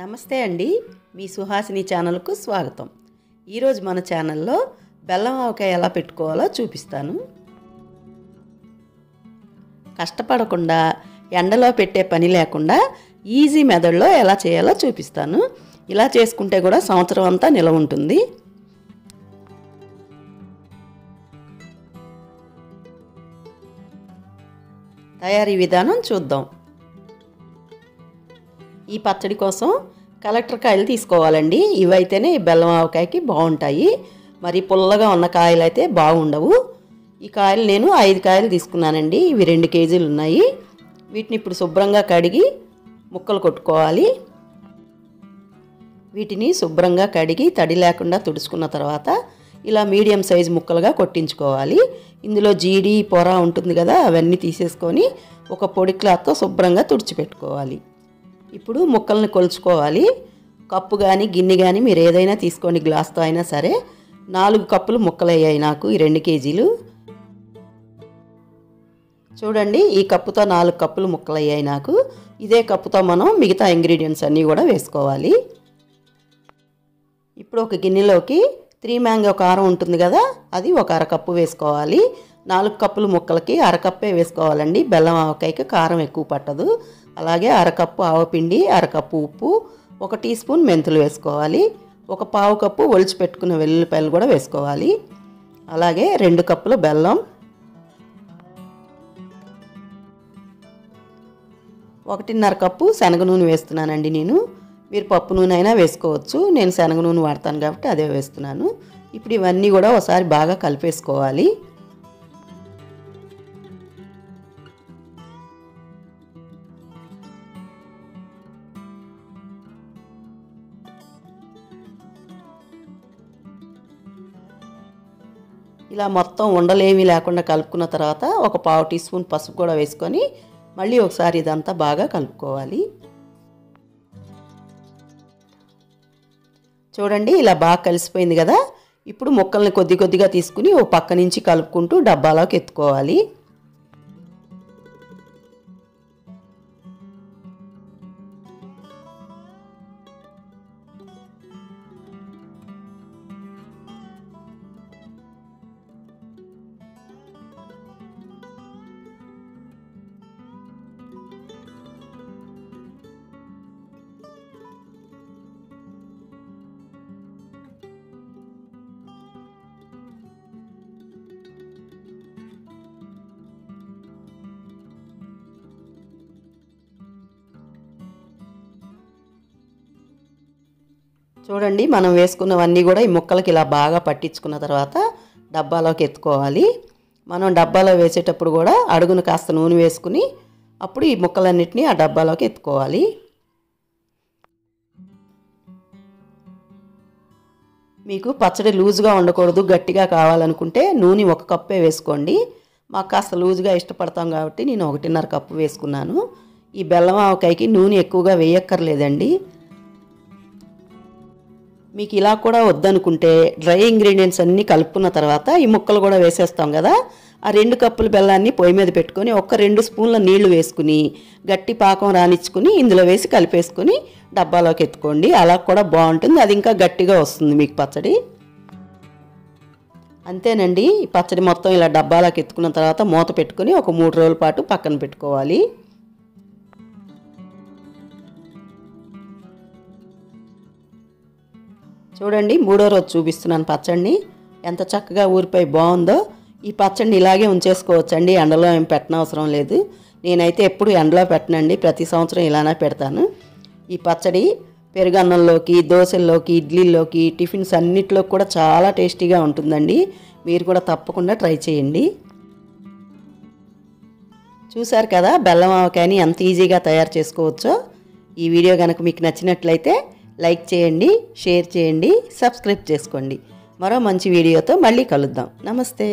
నమస్తే అండి, మీ సుహాసిని ఛానల్కు స్వాగతం. ఈరోజు మన ఛానల్లో బెల్లం ఆవకాయ ఎలా పెట్టుకోవాలో చూపిస్తాను. కష్టపడకుండా ఎండలో పెట్టే పని లేకుండా ఈజీ మెథడ్లో ఎలా చేయాలో చూపిస్తాను. ఇలా చేసుకుంటే కూడా సంవత్సరం అంతా నిలవ ఉంటుంది. తయారీ విధానం చూద్దాం. ఈ పచ్చడి కోసం కలెక్టర్ కాయలు తీసుకోవాలండి. ఇవైతేనే ఈ బెల్లం ఆవకాయకి బాగుంటాయి. మరి పుల్లగా ఉన్న కాయలు అయితే బాగుండవు. ఈ కాయలు నేను 5 కాయలు తీసుకున్నానండి. ఇవి 2 కేజీలు ఉన్నాయి. వీటిని ఇప్పుడు శుభ్రంగా కడిగి ముక్కలు కొట్టుకోవాలి. వీటిని శుభ్రంగా కడిగి తడి లేకుండా తుడుచుకున్న తర్వాత ఇలా మీడియం సైజు ముక్కలుగా కొట్టించుకోవాలి. ఇందులో జీడి పొర ఉంటుంది కదా, అవన్నీ తీసేసుకొని ఒక పొడి క్లాత్తో శుభ్రంగా తుడిచిపెట్టుకోవాలి. ఇప్పుడు ముక్కల్ని కొలుచుకోవాలి. కప్పు కానీ గిన్నె కానీ మీరు ఏదైనా తీసుకోండి, గ్లాస్తో అయినా సరే. 4 కప్పులు ముక్కలు అయ్యాయి నాకు ఈ 2 కేజీలు. చూడండి, ఈ కప్పుతో 4 కప్పులు ముక్కలు అయ్యాయి నాకు. ఇదే కప్పుతో మనం మిగతా ఇంగ్రీడియంట్స్ అన్నీ కూడా వేసుకోవాలి. ఇప్పుడు ఒక గిన్నెలోకి 3 మ్యాంగో కారం ఉంటుంది కదా, అది ఒక అరకప్పు వేసుకోవాలి. 4 కప్పులు ముక్కలకి అరకప్పే వేసుకోవాలండి. బెల్లం ఆవకాయకి కారం ఎక్కువ పట్టదు. అలాగే అరకప్పు ఆవపిండి, అరకప్పు ఉప్పు, 1 టీ స్పూన్ మెంతులు వేసుకోవాలి. ఒక పావు కప్పు ఒలిచి పెట్టుకున్న వెల్లుల్లిపాయలు కూడా వేసుకోవాలి. అలాగే 2 కప్పులు బెల్లం, 1.5 కప్పు శనగ నూనె వేస్తున్నానండి నేను. మీరు పప్పు నూనె అయినా వేసుకోవచ్చు. నేను శనగ నూనె వాడతాను కాబట్టి అదే వేస్తున్నాను. ఇప్పుడు ఇవన్నీ కూడా ఒకసారి బాగా కలిపేసుకోవాలి. ఇలా మొత్తం ఉండలేమీ లేకుండా కలుపుకున్న తర్వాత ఒక పావు టీ స్పూన్ పసుపు కూడా వేసుకొని మళ్ళీ ఒకసారి ఇదంతా బాగా కలుపుకోవాలి. చూడండి, ఇలా బాగా కలిసిపోయింది కదా. ఇప్పుడు ముక్కల్ని కొద్ది కొద్దిగా తీసుకుని ఓ పక్క నుంచి కలుపుకుంటూ డబ్బాలోకి ఎత్తుకోవాలి. చూడండి, మనం వేసుకున్నవన్నీ కూడా ఈ ముక్కలకి ఇలా బాగా పట్టించుకున్న తర్వాత డబ్బాలోకి ఎత్తుకోవాలి. మనం డబ్బాలో వేసేటప్పుడు కూడా అడుగును కాస్త నూనె వేసుకుని అప్పుడు ఈ ముక్కలన్నిటినీ ఆ డబ్బాలోకి ఎత్తుకోవాలి. మీకు పచ్చడి లూజుగా ఉండకూడదు, గట్టిగా కావాలనుకుంటే నూనె 1 కప్పే వేసుకోండి. మాకు కాస్త లూజుగా ఇష్టపడతాం కాబట్టి నేను 1.5 కప్పు వేసుకున్నాను. ఈ బెల్లం ఆవకాయకి నూనె ఎక్కువగా వేయక్కర్లేదండి. మీకు ఇలా కూడా వద్దనుకుంటే డ్రై ఇంగ్రీడియంట్స్ అన్నీ కలుపుకున్న తర్వాత ఈ ముక్కలు కూడా వేసేస్తాం కదా, ఆ 2 కప్పుల బెల్లాన్ని పొయ్యి మీద పెట్టుకొని 2 స్పూన్ల నీళ్లు వేసుకుని గట్టి పాకం రానిచ్చుకుని ఇందులో వేసి కలిపేసుకుని డబ్బాలోకి ఎత్తుకోండి. అలా కూడా బాగుంటుంది. అది ఇంకా గట్టిగా వస్తుంది మీకు పచ్చడి. అంతేనండి, ఈ పచ్చడి మొత్తం ఇలా డబ్బాలోకి ఎత్తుకున్న తర్వాత మూత పెట్టుకుని ఒక 3 రోజుల పాటు పక్కన పెట్టుకోవాలి. చూడండి, 3వ రోజు చూపిస్తున్నాను పచ్చడిని. ఎంత చక్కగా ఊరిపోయి బాగుందో. ఈ పచ్చడిని ఇలాగే ఉంచేసుకోవచ్చండి, ఎండలో ఏం పెట్టనవసరం లేదు. నేనైతే ఎప్పుడు ఎండలో పెట్టనండి, ప్రతి సంవత్సరం ఇలానే పెడతాను. ఈ పచ్చడి పెరుగన్నంలోకి, దోశల్లోకి, ఇడ్లీల్లోకి, టిఫిన్స్ అన్నిటిలో కూడా చాలా టేస్టీగా ఉంటుందండి. మీరు కూడా తప్పకుండా ట్రై చేయండి. చూశారు కదా బెల్లం ఆవకాయని ఎంత ఈజీగా తయారు చేసుకోవచ్చో. ఈ వీడియో కనుక మీకు నచ్చినట్లయితే లైక్ చేయండి, షేర్ చేయండి, సబ్స్క్రైబ్ చేసుకోండి. మరో మంచి వీడియోతో మళ్ళీ కలుద్దాం. నమస్తే.